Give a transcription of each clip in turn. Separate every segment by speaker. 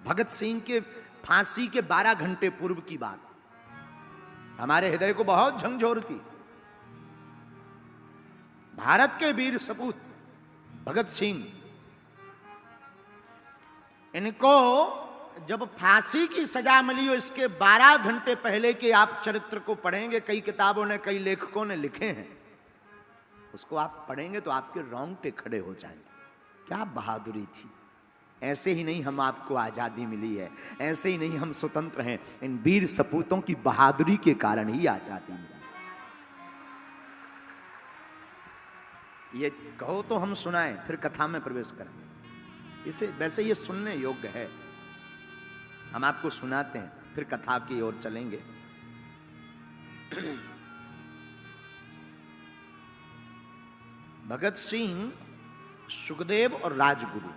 Speaker 1: भगत सिंह के फांसी के 12 घंटे पूर्व की बात हमारे हृदय को बहुत झंझोरती। भारत के वीर सपूत भगत सिंह, इनको जब फांसी की सजा मिली हो, इसके 12 घंटे पहले के आप चरित्र को पढ़ेंगे, कई किताबों ने, कई लेखकों ने लिखे हैं, उसको आप पढ़ेंगे तो आपके रोंगटे खड़े हो जाएंगे। क्या बहादुरी थी! ऐसे ही नहीं हम आपको आजादी मिली है, ऐसे ही नहीं हम स्वतंत्र हैं, इन वीर सपूतों की बहादुरी के कारण ही आजादी मिली। ये कहो तो हम सुनाएं, फिर कथा में प्रवेश करें। इसे वैसे ये सुनने योग्य है, हम आपको सुनाते हैं, फिर कथा की ओर चलेंगे। भगत सिंह, सुखदेव और राजगुरु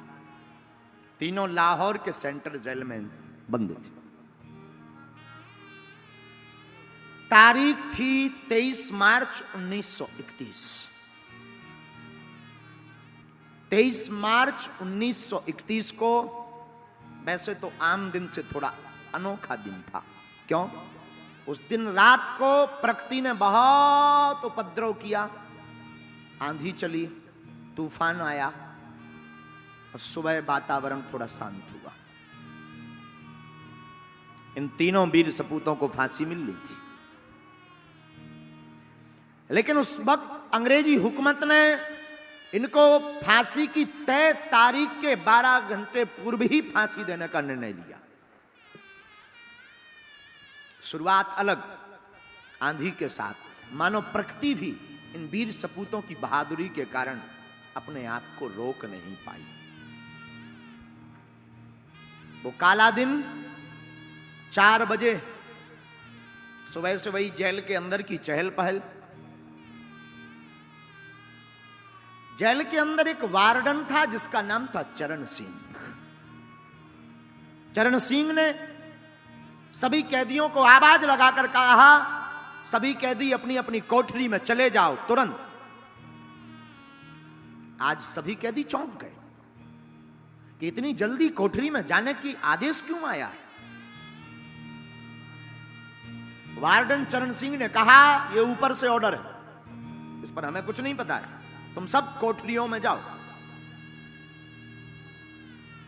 Speaker 1: तीनों लाहौर के सेंट्रल जेल में बंद थे। तारीख थी 23 मार्च 1931। 23 मार्च 1931 को वैसे तो आम दिन से थोड़ा अनोखा दिन था। क्यों? उस दिन रात को प्रकृति ने बहुत उपद्रव किया, आंधी चली, तूफान आया और सुबह वातावरण थोड़ा शांत हुआ। इन तीनों वीर सपूतों को फांसी मिल ली थी, लेकिन उस वक्त अंग्रेजी हुकूमत ने इनको फांसी की तय तारीख के 12 घंटे पूर्व ही फांसी देने का निर्णय लिया। शुरुआत अलग, आंधी के साथ, मानो प्रकृति भी इन वीर सपूतों की बहादुरी के कारण अपने आप को रोक नहीं पाई। वो काला दिन 4 बजे सुबह से वही जेल के अंदर की चहल पहल। जेल के अंदर एक वार्डन था जिसका नाम था चरण सिंह। चरण सिंह ने सभी कैदियों को आवाज लगाकर कहा, सभी कैदी अपनी अपनी कोठरी में चले जाओ तुरंत। आज सभी कैदी चौंक गए कि इतनी जल्दी कोठरी में जाने की आदेश क्यों आया है। वार्डन चरण सिंह ने कहा, यह ऊपर से ऑर्डर है, इस पर हमें कुछ नहीं पता है, तुम सब कोठरियों में जाओ।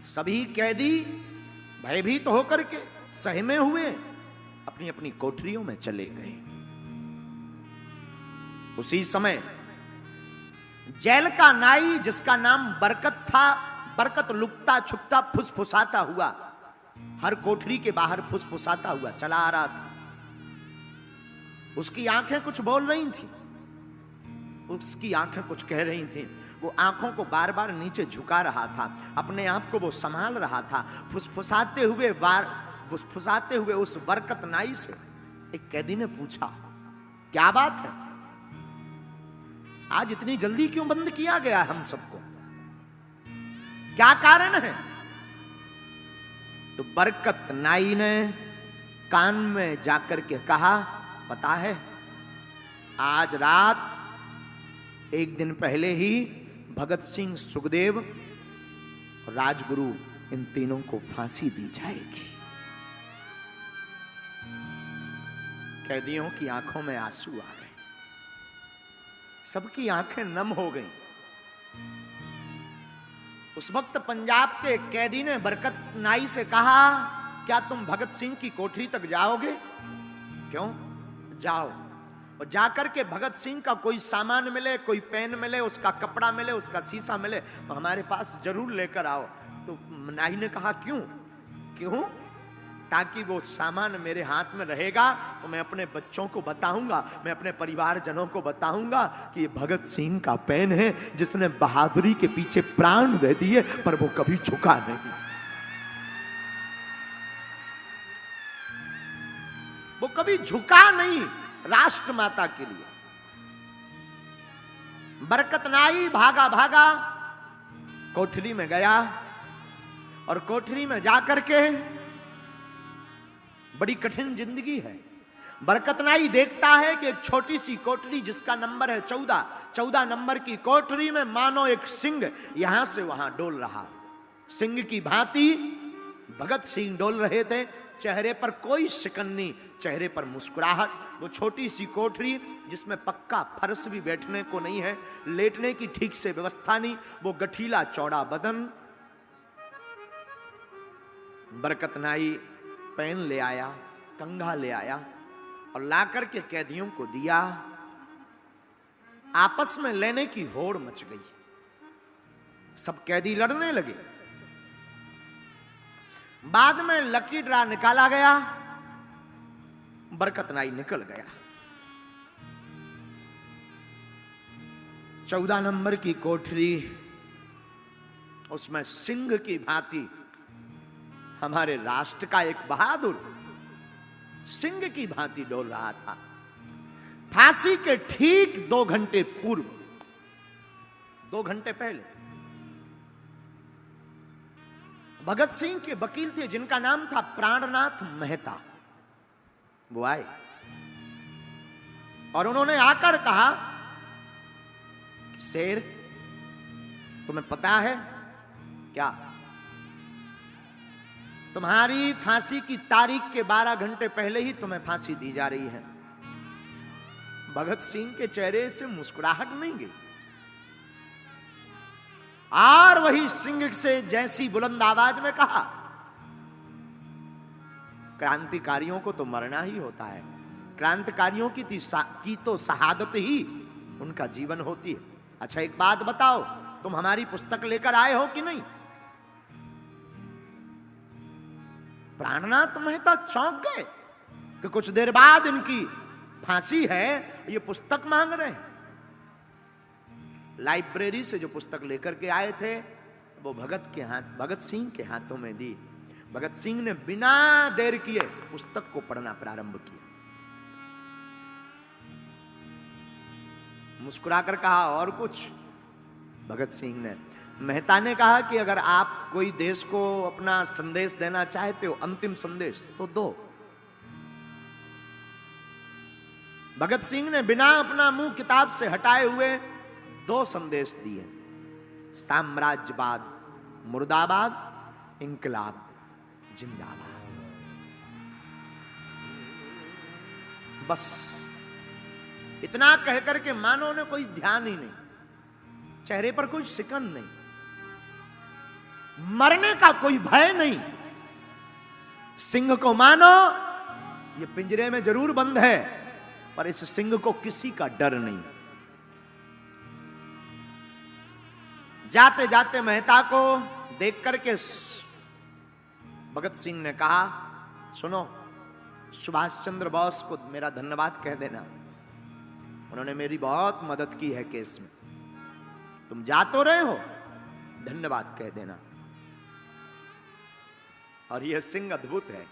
Speaker 1: सभी कैदी भयभीत होकर के सहमे हुए अपनी अपनी कोठरियों में चले गए। उसी समय जेल का नाई, जिसका नाम बरकत था, बरकत लुकता छुपता फुसफुसाता हुआ हर कोठरी के बाहर फुसफुसाता हुआ चला आ रहा था। उसकी आंखें कुछ बोल रही थी, उसकी आंखें कुछ कह रही थी। वो आंखों को बार बार नीचे झुका रहा था, अपने आप को वो संभाल रहा था। फुसफुसाते हुए उस बरकत नाई से एक कैदी ने पूछा, क्या बात है, आज इतनी जल्दी क्यों बंद किया गया हम सबको, क्या कारण है? तो बरकत नाई ने कान में जाकर के कहा, पता है, आज रात एक दिन पहले ही भगत सिंह, सुखदेव और राजगुरु, इन तीनों को फांसी दी जाएगी। कैदियों की आंखों में आंसू आ गए, सबकी आंखें नम हो गईं। उस वक्त पंजाब के कैदी ने बरकत नाई से कहा, क्या तुम भगत सिंह की कोठरी तक जाओगे? क्यों? जाओ, और जाकर के भगत सिंह का कोई सामान मिले, कोई पेन मिले, उसका कपड़ा मिले, उसका शीशा मिले, तो हमारे पास जरूर लेकर आओ। तो नाई ने कहा, क्यों? क्यों? ताकि वो सामान मेरे हाथ में रहेगा तो मैं अपने बच्चों को बताऊंगा, मैं अपने परिवारजनों को बताऊंगा कि ये भगत सिंह का पेन है जिसने बहादुरी के पीछे प्राण दे दिए, पर वो कभी झुका नहीं। वो कभी झुका नहीं राष्ट्र माता के लिए। बरकत नाई भागा भागा कोठरी में गया, और कोठरी में जाकर के, बड़ी कठिन जिंदगी है। बरकत नाई देखता है कि एक छोटी सी कोठरी जिसका नंबर है 14 नंबर की कोठरी में मानो एक सिंह यहां से वहां डोल रहा। सिंह की भांति भगत सिंह डोल रहे थे, चेहरे पर कोई शिकन नहीं, चेहरे पर मुस्कुराहट। वो छोटी सी कोठरी जिसमें पक्का फर्श भी बैठने को नहीं है, लेटने की ठीक से व्यवस्था नहीं, वो गठीला चौड़ा बदन। बरकत नाई पेन ले आया, कंघा ले आया और लाकर के कैदियों को दिया। आपस में लेने की होड़ मच गई, सब कैदी लड़ने लगे। बाद में लकी ड्रा निकाला गया, बरकत नाई निकल गया। 14 नंबर की कोठरी, उसमें सिंह की भांति हमारे राष्ट्र का एक बहादुर सिंह की भांति डोल रहा था। फांसी के ठीक 2 घंटे पूर्व, 2 घंटे पहले भगत सिंह के वकील थे जिनका नाम था प्राणनाथ मेहता, वो आए और उन्होंने आकर कहा, शेर तुम्हें पता है क्या, तुम्हारी फांसी की तारीख के 12 घंटे पहले ही तुम्हें फांसी दी जा रही है। भगत सिंह के चेहरे से मुस्कुराहट नहीं गई और वही सिंह से जैसी बुलंद आवाज में कहा, क्रांतिकारियों को तो मरना ही होता है, क्रांतिकारियों की तो शहादत ही उनका जीवन होती है। अच्छा एक बात बताओ, तुम हमारी पुस्तक लेकर आए हो कि नहीं? प्राणनाथ मेहता चौंक गए कि कुछ देर बाद इनकी फांसी है, ये पुस्तक मांग रहे हैं। लाइब्रेरी से जो पुस्तक लेकर के आए थे वो भगत सिंह के हाथों में दी। भगत सिंह ने बिना देर किए पुस्तक को पढ़ना प्रारंभ किया। मुस्कुराकर कहा, और कुछ? भगत सिंह ने, मेहता ने कहा कि अगर आप कोई देश को अपना संदेश देना चाहते हो, अंतिम संदेश, तो दो। भगत सिंह ने बिना अपना मुंह किताब से हटाए हुए 2 संदेश दिए, साम्राज्यवाद मुर्दाबाद, इंकलाब जिंदाबाद। बस इतना कहकर के मानो ने कोई ध्यान ही नहीं, चेहरे पर कोई शिकन नहीं, मरने का कोई भय नहीं। सिंह को मानो ये पिंजरे में जरूर बंद है, पर इस सिंह को किसी का डर नहीं। जाते जाते मेहता को देख करके भगत सिंह ने कहा, सुनो, सुभाष चंद्र बोस को मेरा धन्यवाद कह देना, उन्होंने मेरी बहुत मदद की है केस में। तुम जा तो रहे हो, धन्यवाद कह देना। और यह सिंह अद्भुत है।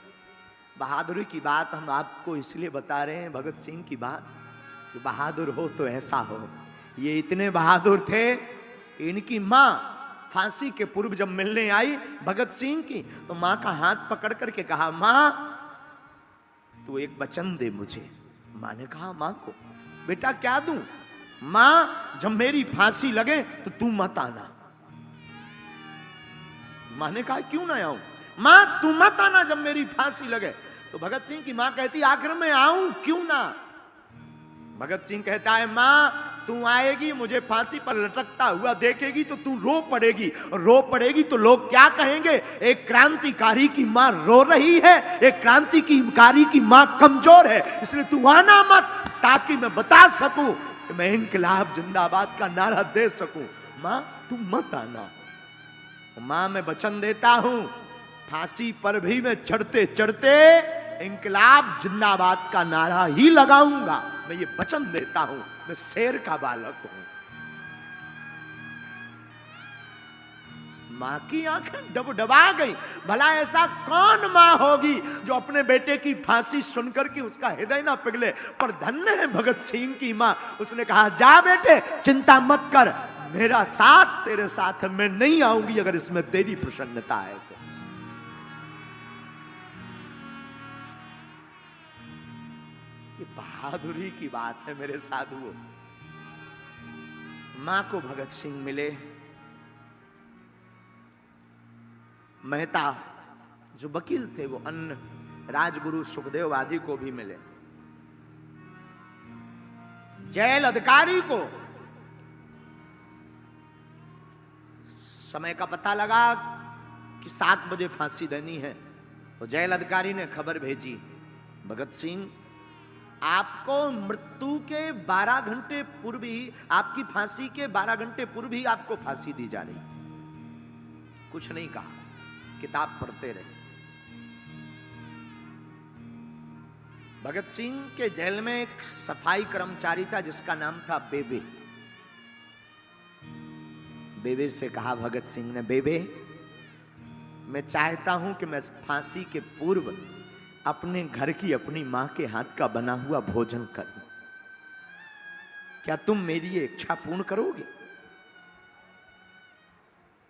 Speaker 1: बहादुरी की बात हम आपको इसलिए बता रहे हैं, भगत सिंह की बात, कि बहादुर हो तो ऐसा हो। ये इतने बहादुर थे, इनकी मां फांसी के पूर्व जब मिलने आई भगत सिंह की, तो मां का हाथ पकड़ करके कहा, मां तू एक वचन दे मुझे। मां ने कहा मां को, बेटा क्या दूं? मां जब मेरी फांसी लगे तो तू मत आना। मां ने कहा क्यों ना आऊं? मां तू मत आना जब मेरी फांसी लगे। तो भगत सिंह की मां कहती, आखिर मैं आऊं क्यों ना? भगत सिंह कहता है, मां तू आएगी, मुझे फांसी पर लटकता हुआ देखेगी तो तू रो पड़ेगी, और रो पड़ेगी तो लोग क्या कहेंगे? एक क्रांतिकारी की मां रो रही है, एक क्रांतिकारी की मां कमजोर है, इसलिए तू आना मत, ताकि मैं बता सकूं कि मैं इंकलाब जिंदाबाद का नारा दे सकूं। मां तू मत आना। मां मैं वचन देता हूं, फांसी पर भी मैं चढ़ते चढ़ते इंकलाब जिंदाबाद का नारा ही लगाऊंगा। मैं ये वचन देता हूं, मैं शेर का बालक हूं। मां की आंखें डबडबा गई। भला ऐसा कौन मां होगी जो अपने बेटे की फांसी सुनकर के उसका हृदय ना पिघले? पर धन्य है भगत सिंह की मां। उसने कहा, जा बेटे चिंता मत कर, मेरा साथ तेरे साथ है, मैं नहीं आऊंगी अगर इसमें तेरी प्रसन्नता है तो। ये बहादुरी की बात है मेरे साधुओं। मां को भगत सिंह मिले। मेहता जो वकील थे वो अन्य राजगुरु सुखदेव आदि को भी मिले। जेल अधिकारी को समय का पता लगा कि 7 बजे फांसी देनी है, तो जेल अधिकारी ने खबर भेजी, भगत सिंह आपको मृत्यु के 12 घंटे पूर्व ही, आपकी फांसी के 12 घंटे पूर्व ही आपको फांसी दी जा रही। कुछ नहीं कहा, किताब पढ़ते रहे। भगत सिंह के जेल में एक सफाई कर्मचारी था जिसका नाम था बेबे। बेबे से कहा भगत सिंह ने, बेबे मैं चाहता हूं कि मैं फांसी के पूर्व अपने घर की अपनी मां के हाथ का बना हुआ भोजन करूं, क्या तुम मेरी ये इच्छा पूर्ण करोगे?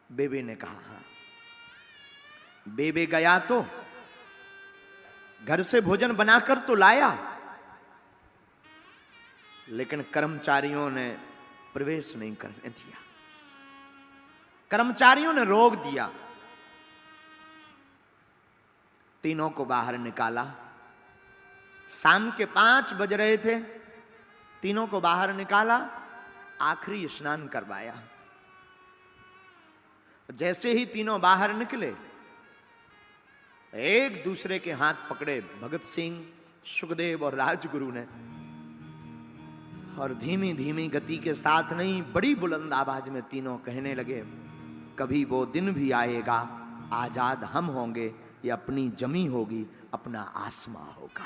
Speaker 1: बेबे ने कहा हां। बेबे गया तो घर से भोजन बनाकर तो लाया, लेकिन कर्मचारियों ने प्रवेश नहीं करने दिया। कर्मचारियों ने रोक दिया। तीनों को बाहर निकाला। शाम के 5 बज रहे थे। तीनों को बाहर निकाला, आखिरी स्नान करवाया। जैसे ही तीनों बाहर निकले, एक दूसरे के हाथ पकड़े भगत सिंह, सुखदेव और राजगुरु ने, और धीमी धीमी गति के साथ नहीं, बड़ी बुलंद आवाज में तीनों कहने लगे, कभी वो दिन भी आएगा, आजाद हम होंगे, ये अपनी जमी होगी, अपना आसमां होगा।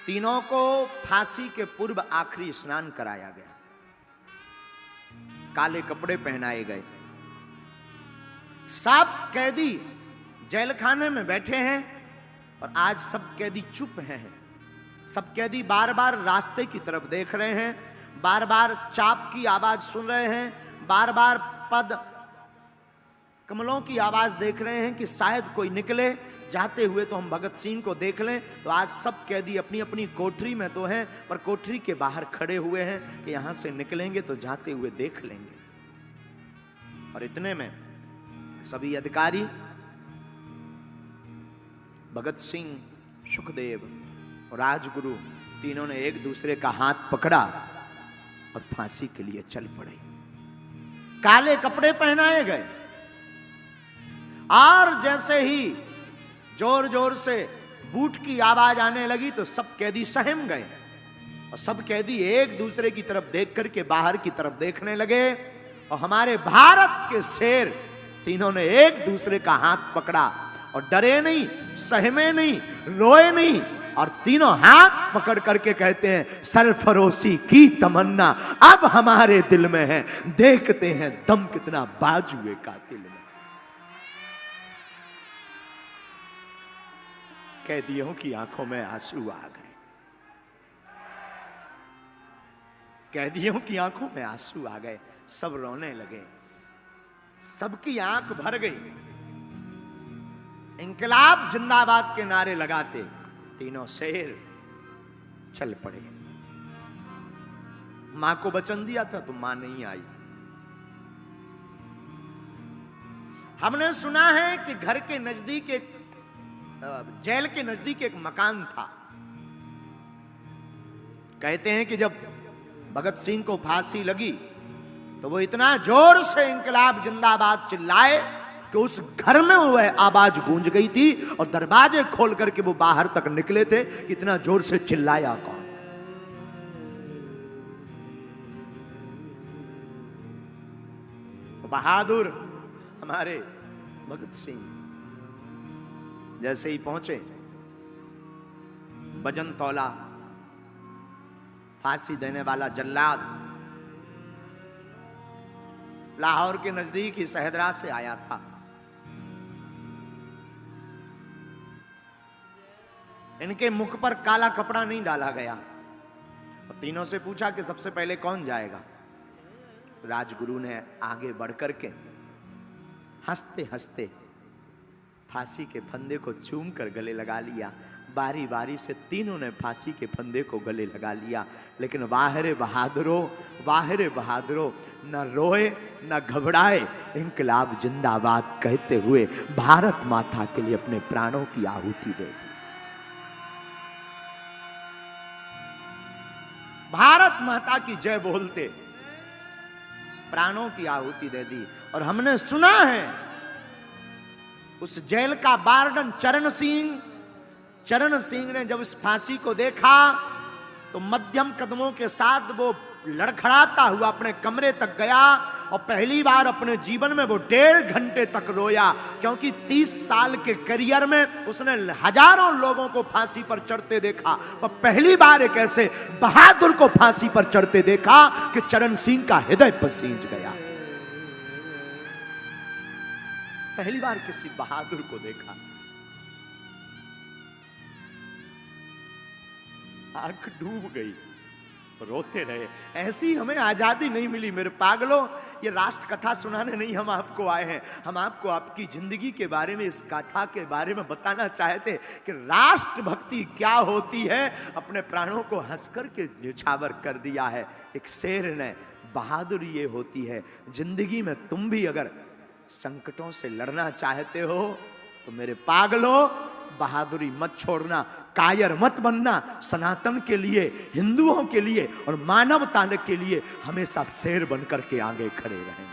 Speaker 1: तीनों को फांसी के पूर्व आखिरी स्नान कराया गया, काले कपड़े पहनाए गए। सब कैदी जेल खाने में बैठे हैं और आज सब कैदी चुप हैं। सब कैदी बार बार रास्ते की तरफ देख रहे हैं, बार बार चाप की आवाज सुन रहे हैं, बार बार पद कमलों की आवाज देख रहे हैं कि शायद कोई निकले जाते हुए तो हम भगत सिंह को देख लें। तो आज सब कैदी अपनी अपनी कोठरी में तो हैं, पर कोठरी के बाहर खड़े हुए हैं कि यहां से निकलेंगे तो जाते हुए देख लेंगे। और इतने में सभी अधिकारी भगत सिंह, सुखदेव और राजगुरु तीनों ने एक दूसरे का हाथ पकड़ा और फांसी के लिए चल पड़े। काले कपड़े पहनाए गए और जैसे ही जोर जोर से बूट की आवाज आने लगी तो सब कैदी सहम गए और सब कैदी एक दूसरे की तरफ देख करके बाहर की तरफ देखने लगे। और हमारे भारत के शेर तीनों ने एक दूसरे का हाथ पकड़ा और डरे नहीं, सहमे नहीं, रोए नहीं, और तीनों हाथ पकड़ करके कहते हैं, सरफरोशी की तमन्ना अब हमारे दिल में है, देखते हैं दम कितना बाजुए कातिल में। कैदियों की आंखों में आंसू आ गए। कैदियों की आंखों में आंसू आ गए, सब रोने लगे, सबकी आंख भर गई। इंकलाब जिंदाबाद के नारे लगाते तीनों शेर चल पड़े। मां को वचन दिया था तो मां नहीं आई। हमने सुना है कि घर के नजदीक एक, जेल के नजदीक एक मकान था। कहते हैं कि जब भगत सिंह को फांसी लगी तो वो इतना जोर से इंकलाब जिंदाबाद चिल्लाए कि उस घर में वह आवाज गूंज गई थी और दरवाजे खोल करके वो बाहर तक निकले थे। इतना जोर से चिल्लाया कौन? बहादुर हमारे भगत सिंह जैसे ही पहुंचे, वजन तौला, फांसी देने वाला जल्लाद लाहौर के नजदीक ही शहदरा से आया था। इनके मुख पर काला कपड़ा नहीं डाला गया और तीनों से पूछा कि सबसे पहले कौन जाएगा। राजगुरु ने आगे बढ़कर के हंसते हंसते फांसी के फंदे को चूम कर गले लगा लिया। बारी बारी से तीनों ने फांसी के फंदे को गले लगा लिया। लेकिन वाहरे बहादुरों न रोए न घबराए, इंकलाब जिंदाबाद कहते हुए भारत माता के लिए अपने प्राणों की आहुति दे दी। भारत माता की जय बोलते प्राणों की आहुति दे दी। और हमने सुना है उस जेल का वार्डन चरण सिंह ने जब इस फांसी को देखा तो मध्यम कदमों के साथ वो लड़खड़ाता हुआ अपने कमरे तक गया और पहली बार अपने जीवन में वो 1.5 घंटे तक रोया, क्योंकि 30 साल के करियर में उसने हजारों लोगों को फांसी पर चढ़ते देखा, पर पहली बार एक ऐसे बहादुर को फांसी पर चढ़ते देखा कि चरण सिंह का हृदय पसीज गया। पहली बार किसी बहादुर को देखा। आंख डूब गई, रोते रहे। ऐसी हमें आजादी नहीं मिली मेरे पागलों। ये राष्ट्र कथा सुनाने नहीं हम आपको आए हैं, हम आपको आपकी जिंदगी के बारे में, इस कथा के बारे में बताना चाहते कि राष्ट्र भक्ति क्या होती है। अपने प्राणों को हंसकर के न्यौछावर कर दिया है एक शेर ने। बहादुरी ये होती है जिंदगी में। तुम भी अगर संकटों से लड़ना चाहते हो तो मेरे पागलों बहादुरी मत छोड़ना, कायर मत बनना। सनातन के लिए, हिंदुओं के लिए और मानवता के लिए हमेशा शेर बनकर के आगे खड़े रहें।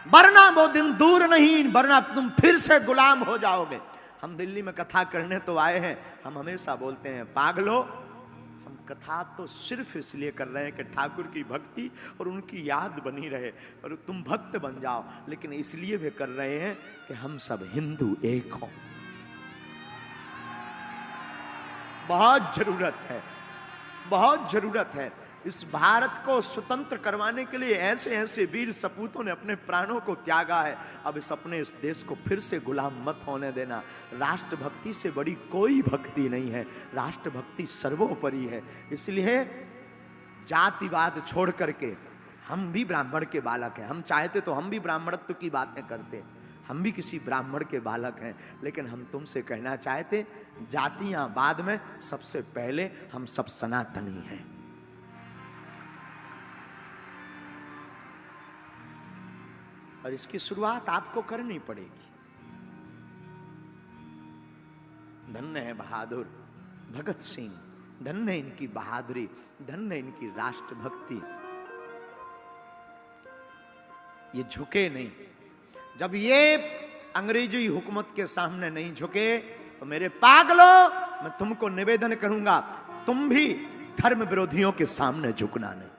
Speaker 1: वरना वो दिन दूर नहीं, वरना तुम फिर से गुलाम हो जाओगे। हम दिल्ली में कथा करने तो आए हैं, हम हमेशा बोलते हैं पागलों कथा तो सिर्फ इसलिए कर रहे हैं कि ठाकुर की भक्ति और उनकी याद बनी रहे और तुम भक्त बन जाओ, लेकिन इसलिए भी कर रहे हैं कि हम सब हिंदू एक हों। बहुत जरूरत है। इस भारत को स्वतंत्र करवाने के लिए ऐसे ऐसे वीर सपूतों ने अपने प्राणों को त्यागा है। अब इस देश को फिर से गुलाम मत होने देना। राष्ट्रभक्ति से बड़ी कोई भक्ति नहीं है, राष्ट्रभक्ति सर्वोपरि है। इसलिए जातिवाद छोड़ करके, हम भी ब्राह्मण के बालक हैं, हम चाहते तो हम भी ब्राह्मणत्व की बातें करते, हम भी किसी ब्राह्मण के बालक हैं, लेकिन हम तुमसे कहना चाहते जातियां बाद में, सबसे पहले हम सब सनातनी हैं। और इसकी शुरुआत आपको करनी पड़ेगी। धन्य है बहादुर भगत सिंह, धन्य है इनकी बहादुरी, धन्य है इनकी राष्ट्रभक्ति। ये झुके नहीं। जब ये अंग्रेजी हुकूमत के सामने नहीं झुके तो मेरे पागलों मैं तुमको निवेदन करूंगा, तुम भी धर्म विरोधियों के सामने झुकना नहीं।